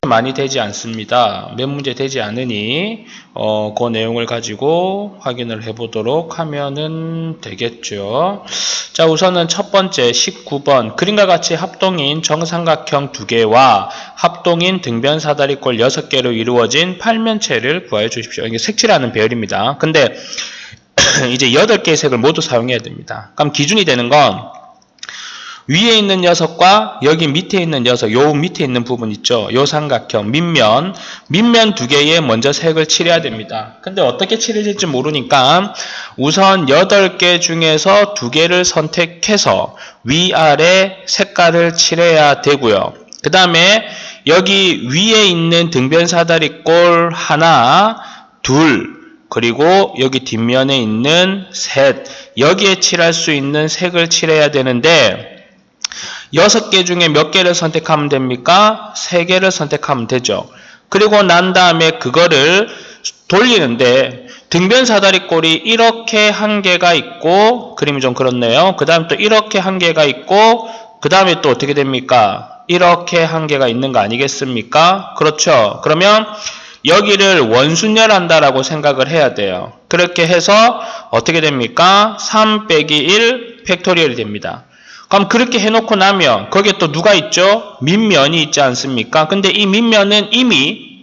그렇게 많이 되지 않습니다. 몇 문제 되지 않으니 그 내용을 가지고 확인을 해보도록 하면은 되겠죠. 자, 우선은 첫 번째 19번 그림과 같이 합동인 정삼각형 2개와 합동인 등변 사다리꼴 6개로 이루어진 팔면체를 구하여 주십시오. 이게 색칠하는 배열입니다. 근데 이제 8개의 색을 모두 사용해야 됩니다. 그럼 기준이 되는 건 위에 있는 녀석과 여기 밑에 있는 녀석, 요 밑에 있는 부분 있죠. 요 삼각형, 밑면 2개에 먼저 색을 칠해야 됩니다. 근데 어떻게 칠해질지 모르니까 우선 8개 중에서 2개를 선택해서 위아래 색깔을 칠해야 되고요. 그 다음에 여기 위에 있는 등변 사다리꼴 하나, 둘, 그리고 여기 뒷면에 있는 셋, 여기에 칠할 수 있는 색을 칠해야 되는데 6개 중에 몇 개를 선택하면 됩니까? 3개를 선택하면 되죠. 그리고 난 다음에 그거를 돌리는데 등변 사다리꼴이 이렇게 한 개가 있고, 그림이 좀 그렇네요. 그 다음 또 이렇게 한 개가 있고, 그 다음에 또 어떻게 됩니까? 이렇게 한 개가 있는 거 아니겠습니까? 그렇죠. 그러면 여기를 원순열 한다라고 생각을 해야 돼요. 그렇게 해서 어떻게 됩니까? 3 빼기 1 팩토리얼이 됩니다. 그럼 그렇게 해놓고 나면 거기에 또 누가 있죠? 밑면이 있지 않습니까? 근데 이 밑면은 이미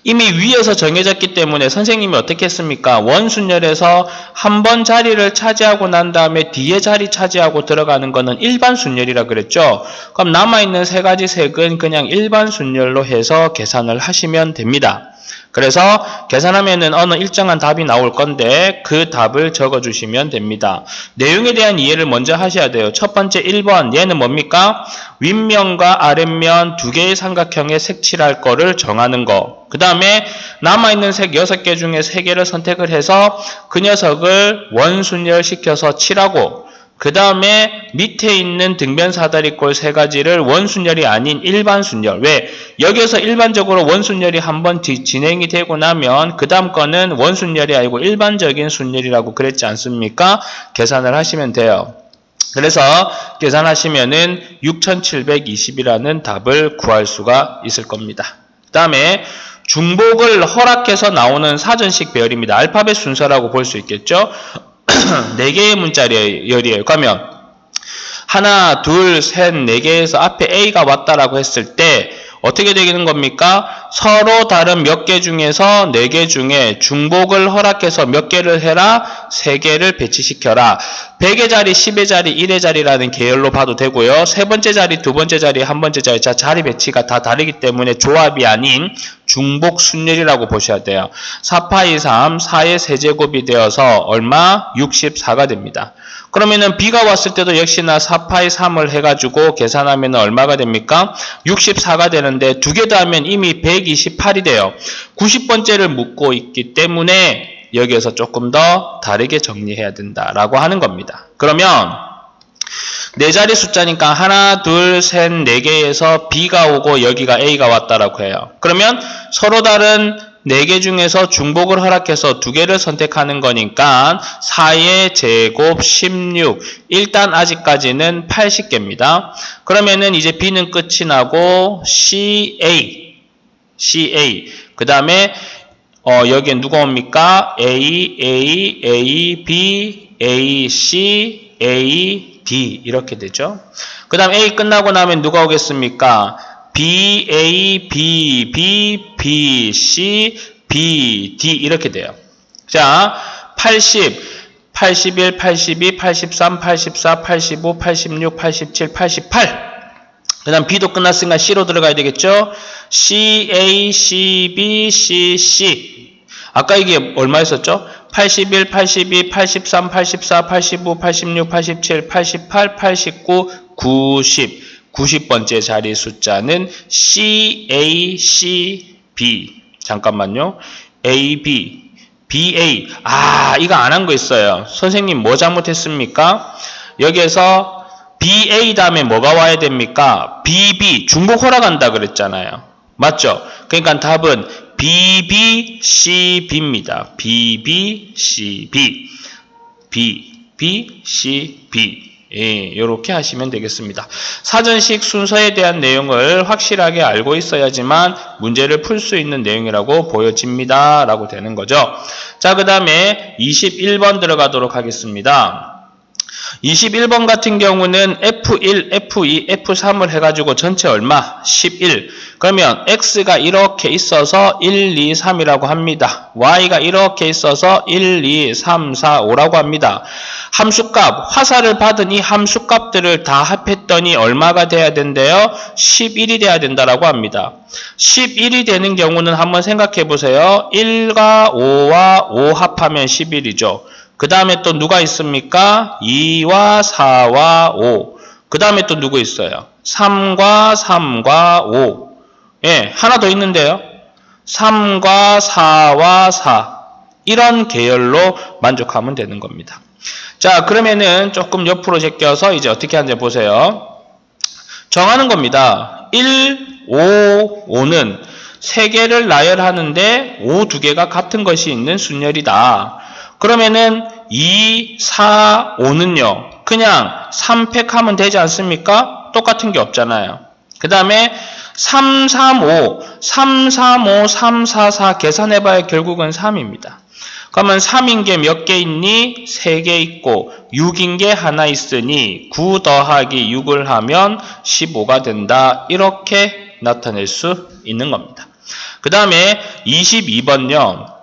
위에서 정해졌기 때문에 선생님이 어떻게 했습니까? 원순열에서 한 번 자리를 차지하고 난 다음에 뒤에 자리 차지하고 들어가는 거는 일반 순열이라 그랬죠? 그럼 남아있는 3가지 색은 그냥 일반 순열로 해서 계산을 하시면 됩니다. 그래서 계산하면은 어느 일정한 답이 나올 건데 그 답을 적어주시면 됩니다. 내용에 대한 이해를 먼저 하셔야 돼요. 첫 번째 1번 얘는 뭡니까? 윗면과 아랫면 2개의 삼각형에 색칠할 거를 정하는 거. 그 다음에 남아있는 색 6개 중에 3개를 선택을 해서 그 녀석을 원순열시켜서 칠하고 그 다음에 밑에 있는 등변 사다리꼴 3가지를 원순열이 아닌 일반 순열. 왜? 여기서 일반적으로 원순열이 한번 진행이 되고 나면 그 다음 거는 원순열이 아니고 일반적인 순열이라고 그랬지 않습니까? 계산을 하시면 돼요. 그래서 계산하시면은 6720이라는 답을 구할 수가 있을 겁니다. 그 다음에 중복을 허락해서 나오는 사전식 배열입니다. 알파벳 순서라고 볼 수 있겠죠? 4개의 문자열이에요. 그러면 하나, 둘, 셋, 4개에서 앞에 A가 왔다라고 했을 때 어떻게 되는 겁니까? 서로 다른 몇 개 중에서 4개 중에 중복을 허락해서 몇 개를 해라? 3개를 배치시켜라. 100의 자리, 10의 자리, 1의 자리라는 계열로 봐도 되고요. 세 번째 자리, 두 번째 자리, 한 번째 자리, 자리 배치가 다 다르기 때문에 조합이 아닌 중복 순열이라고 보셔야 돼요. 4파이 3, 4의 세제곱이 되어서 얼마? 64가 됩니다. 그러면은 B가 왔을 때도 역시나 4파이 3을 해가지고 계산하면 얼마가 됩니까? 64가 되는데 2개 더 하면 이미 128이 돼요. 90번째를 묻고 있기 때문에 여기에서 조금 더 다르게 정리해야 된다라고 하는 겁니다. 그러면 4자리 숫자니까 하나, 둘, 셋, 4개에서 B가 오고 여기가 A가 왔다라고 해요. 그러면 서로 다른 4개 중에서 중복을 허락해서 2개를 선택하는 거니까 4의 제곱 16. 일단 아직까지는 80개입니다. 그러면은 이제 B는 끝이 나고 CA. 그 다음에 여기에 누가 옵니까? A, B, A, C, A, D 이렇게 되죠. 그 다음 A 끝나고 나면 누가 오겠습니까? B, A, B, B, B, C, B, D 이렇게 돼요. 자, 80, 81, 82, 83, 84, 85, 86, 87, 88. 그 다음 B도 끝났으니까 C로 들어가야 되겠죠? C, A, C, B, C, C. 아까 이게 얼마였었죠? 81, 82, 83, 84, 85, 86, 87, 88, 89, 90. 90번째 자리 숫자는 CACB. 잠깐만요. AB, BA. 이거 안 한 거 있어요. 선생님 뭐 잘못했습니까? 여기에서 BA 다음에 뭐가 와야 됩니까? BB. 중복 허락한다 그랬잖아요. 맞죠? 그러니까 답은 BBCB입니다. BBCB. BBCB. 이렇게 하시면 되겠습니다. 사전식 순서에 대한 내용을 확실하게 알고 있어야지만 문제를 풀 수 있는 내용이라고 보여집니다. 라고 되는 거죠. 자, 그 다음에 21번 들어가도록 하겠습니다. 21번 같은 경우는 F1, F2, F3을 해가지고 전체 얼마? 11. 그러면 X가 이렇게 있어서 1, 2, 3이라고 합니다. Y가 이렇게 있어서 1, 2, 3, 4, 5라고 합니다. 함수값, 화살을 받은 이 함수값들을 다 합했더니 얼마가 돼야 된대요? 11이 돼야 된다라고 합니다. 11이 되는 경우는 한번 생각해 보세요. 1과 5와 5 합하면 11이죠. 그 다음에 또 누가 있습니까? 2와 4와 5. 그 다음에 또 누구 있어요? 3과 3과 5. 예, 하나 더 있는데요. 3과 4와 4. 이런 계열로 만족하면 되는 겁니다. 자, 그러면은 조금 옆으로 제껴서 이제 어떻게 하는지 보세요. 정하는 겁니다. 1, 5, 5는 3개를 나열하는데 5 2개가 같은 것이 있는 순열이다. 그러면은 2, 4, 5는요. 그냥 3팩 하면 되지 않습니까? 똑같은 게 없잖아요. 그 다음에 3, 3, 5, 3, 3, 5, 3, 4, 4 계산해봐야 결국은 3입니다. 그러면 3인 게 몇 개 있니? 3개 있고 6인 게 하나 있으니 9 더하기 6을 하면 15가 된다. 이렇게 나타낼 수 있는 겁니다. 그 다음에 22번요.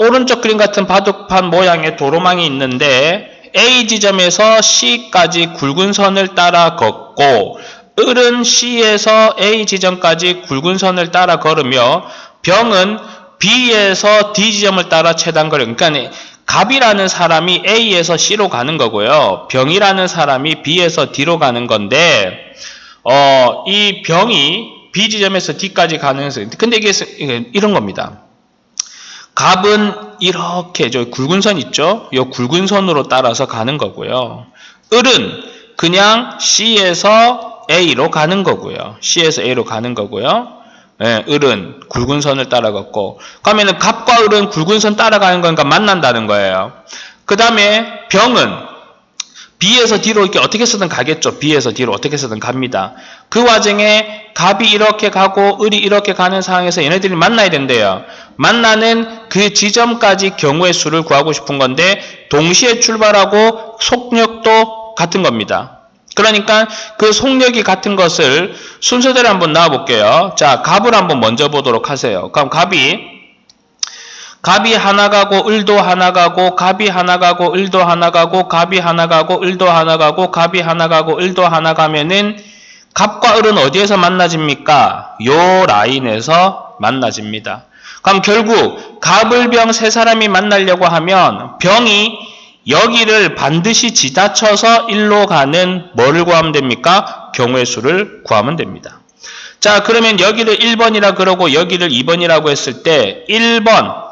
오른쪽 그림 같은 바둑판 모양의 도로망이 있는데 A 지점에서 C까지 굵은 선을 따라 걷고 을은 C에서 A 지점까지 굵은 선을 따라 걸으며 병은 B에서 D 지점을 따라 최단거리. 그러니까 갑이라는 사람이 A에서 C로 가는 거고요. 병이라는 사람이 B에서 D로 가는 건데 이 병이 B 지점에서 D까지 가는 근데 이게 이런 겁니다. 갑은 이렇게 저 굵은 선 있죠? 이 굵은 선으로 따라서 가는 거고요. 을은 그냥 C에서 A로 가는 거고요. C에서 A로 가는 거고요. 예, 을은 굵은 선을 따라 걷고 그러면은 갑과 을은 굵은 선 따라가는 거니까 만난다는 거예요. 그 다음에 병은 B에서 D로 이렇게 어떻게 쓰든 가겠죠. B에서 D로 어떻게 쓰든 갑니다. 그 와중에 갑이 이렇게 가고 을이 이렇게 가는 상황에서 얘네들이 만나야 된대요. 만나는 그 지점까지 경우의 수를 구하고 싶은 건데 동시에 출발하고 속력도 같은 겁니다. 그러니까 그 속력이 같은 것을 순서대로 한번 나와 볼게요. 자, 갑을 한번 먼저 보도록 하세요. 그럼 갑이 하나 가고 을도 하나 가고 갑이 하나 가고 을도 하나 가고 갑이 하나 가고 을도 하나 가고 갑이 하나 가고 을도 하나 가면은 갑과 을은 어디에서 만나집니까? 요 라인에서 만나집니다. 그럼 결국 갑을병 세 사람이 만나려고 하면 병이 여기를 반드시 지나쳐서 1로 가는 뭐를 구하면 됩니까? 경우의 수를 구하면 됩니다. 자, 그러면 여기를 1번이라 그러고 여기를 2번이라고 했을 때 1번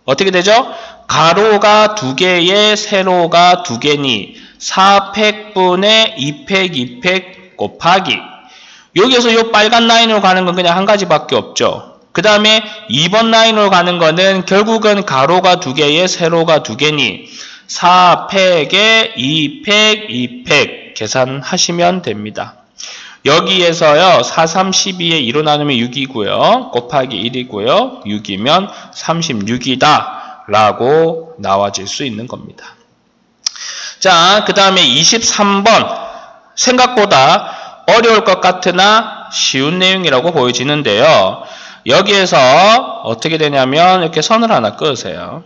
어떻게 되죠? 가로가 2개에 세로가 2개니 4팩분의 2팩 2팩 곱하기 여기에서 요 빨간 라인으로 가는 건 그냥 한 가지밖에 없죠. 그 다음에 2번 라인으로 가는 거는 결국은 가로가 2개에 세로가 2개니 4팩에 2팩 2팩 계산하시면 됩니다. 여기에서요 4, 3, 12에 2로 나누면 6이고요. 곱하기 1이고요. 6이면 36이다 라고 나와질 수 있는 겁니다. 자, 그 다음에 23번 생각보다 어려울 것 같으나 쉬운 내용이라고 보여지는데요. 여기에서 어떻게 되냐면 이렇게 선을 하나 그으세요.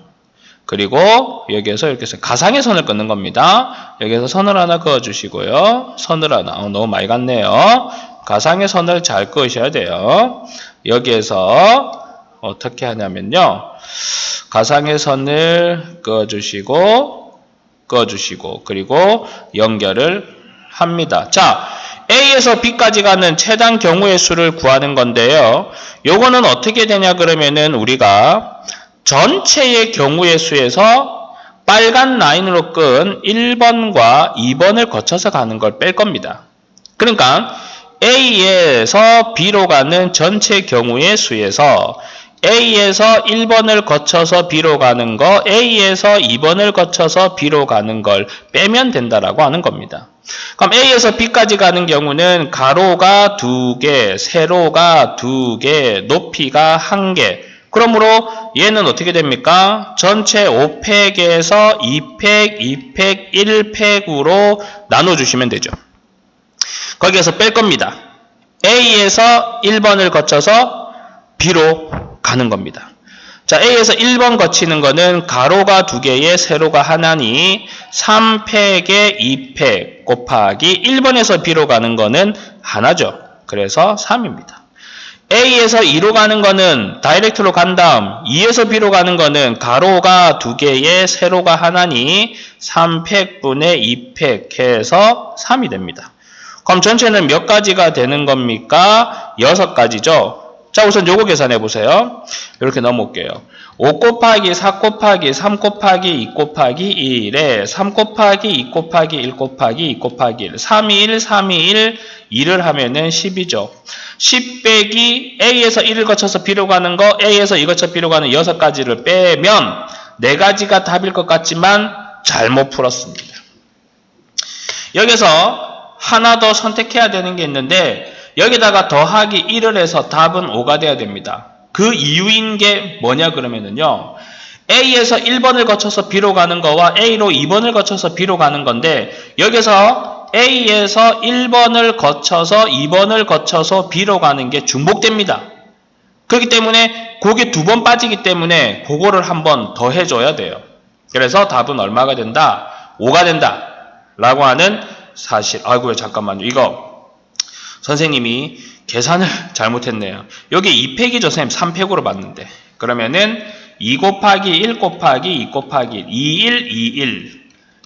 그리고 여기에서 이렇게 해서 가상의 선을 끊는 겁니다. 여기에서 선을 하나 그어주시고요. 선을 하나, 너무 많이 갔네요. 가상의 선을 잘 그으셔야 돼요. 여기에서 어떻게 하냐면요. 가상의 선을 그어주시고, 그리고 연결을 합니다. 자, A에서 B까지 가는 최단 경우의 수를 구하는 건데요. 요거는 어떻게 되냐 그러면은 우리가 전체의 경우의 수에서 빨간 라인으로 끈 1번과 2번을 거쳐서 가는 걸 뺄 겁니다. 그러니까 A에서 B로 가는 전체 경우의 수에서 A에서 1번을 거쳐서 B로 가는 거, A에서 2번을 거쳐서 B로 가는 걸 빼면 된다라고 하는 겁니다. 그럼 A에서 B까지 가는 경우는 가로가 2개, 세로가 2개, 높이가 1개. 그러므로 얘는 어떻게 됩니까? 전체 5팩에서 2팩, 2팩, 1팩으로 나눠주시면 되죠. 거기에서 뺄 겁니다. A에서 1번을 거쳐서 B로 가는 겁니다. 자, A에서 1번 거치는 거는 가로가 2개에 세로가 하나니 3팩에 2팩 곱하기 1번에서 B로 가는 거는 하나죠. 그래서 3입니다. A에서 2로 가는 거는 다이렉트로 간 다음 2에서 B로 가는 거는 가로가 2개에 세로가 하나니 3팩분의 2팩 해서 3이 됩니다. 그럼 전체는 몇 가지가 되는 겁니까? 6가지죠. 자, 우선 요거 계산해 보세요. 이렇게 넘어올게요. 5 곱하기 4 곱하기 3 곱하기 2 곱하기 1에 3 곱하기 2 곱하기 1 곱하기 2 곱하기 1 3이 1, 3이 1, 2를 하면은 10이죠. 10 빼기 A에서 1을 거쳐서 B로 가는 거, A에서 2 거쳐 B로 가는 6가지를 빼면 4가지가 답일 것 같지만 잘못 풀었습니다. 여기서 하나 더 선택해야 되는 게 있는데 여기다가 더하기 1을 해서 답은 5가 돼야 됩니다. 그 이유인 게 뭐냐 그러면은요. A에서 1번을 거쳐서 B로 가는 거와 A로 2번을 거쳐서 B로 가는 건데 여기서 A에서 1번을 거쳐서 2번을 거쳐서 B로 가는 게 중복됩니다. 그렇기 때문에 그게 2번 빠지기 때문에 그거를 한번 더 해줘야 돼요. 그래서 답은 얼마가 된다? 5가 된다. 라고 하는 사실. 아이고요, 잠깐만요. 이거 선생님이 계산을 잘못했네요. 여기 2팩이죠, 선생님. 3팩으로 봤는데. 그러면은 2 곱하기 1 곱하기 2 곱하기 1, 21, 21,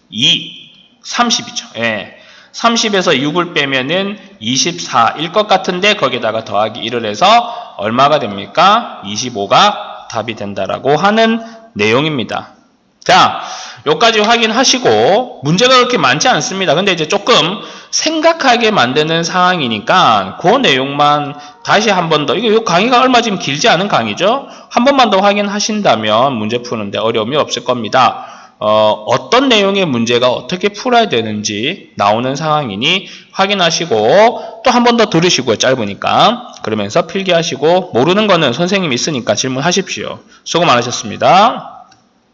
2, 30이죠. 예. 30에서 6을 빼면은 24일 것 같은데 거기다가 더하기 1을 해서 얼마가 됩니까? 25가 답이 된다라고 하는 내용입니다. 자, 여기까지 확인하시고 문제가 그렇게 많지 않습니다. 근데 이제 조금 생각하게 만드는 상황이니까 그 내용만 다시 한 번 더, 이거 강의가 얼마 지금 길지 않은 강의죠? 한 번만 더 확인하신다면 문제 푸는데 어려움이 없을 겁니다. 어떤 내용의 문제가 어떻게 풀어야 되는지 나오는 상황이니 확인하시고 또 한 번 더 들으시고요. 짧으니까. 그러면서 필기하시고 모르는 거는 선생님이 있으니까 질문하십시오. 수고 많으셨습니다.